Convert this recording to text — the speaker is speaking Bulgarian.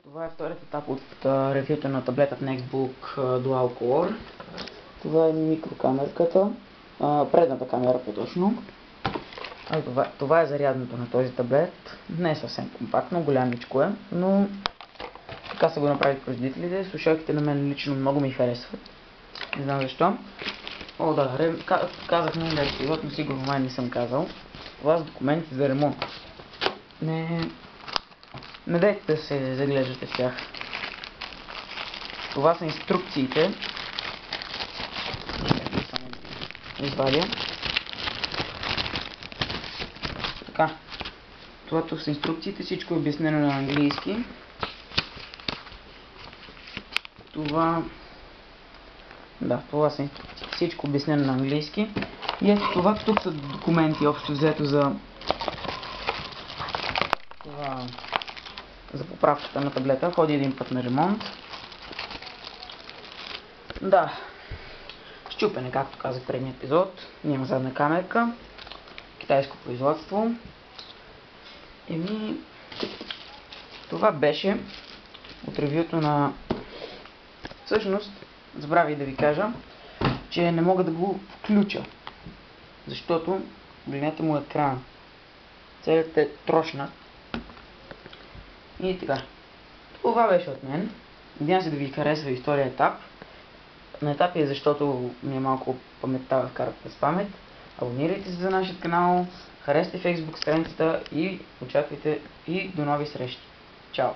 Това е вторият етап от ревюто на таблета Nextbook Dual Color. Това е микрокамерката, предната камера по-точно. Това е зарядното на този таблет. Не е съвсем компактно, голямичко е, но така са го направили производителите. Слушалките на мен лично много ми харесват. Не знам защо. О, да, казах на епизод, но сигурно май не съм казал. Това са документи за ремонт. Не дайте да се заглеждате в тях. Това са инструкциите. Извадя. Така. Това са инструкциите, всичко е обяснено на английски. Това са инструкции. Всичко обяснено на английски. И ето това, тук са документи общо взето за поправката на таблета. Ходи един път на ремонт. Да. Счупене, както казах в предния епизод. Няма задна камерка. Китайско производство. Това беше от ревюто на... Всъщност, забравих да ви кажа, че не мога да го включа. Защото, гледнете му екран. Целият е трошнат. И така. Това беше от мен. Надявам се да ви харесва и втория етап. На етапи е защото ми е малко паметта да вкарат през памет. Абонирайте се за нашия канал, харесайте Facebook страницата и очаквайте и до нови срещи. Чао!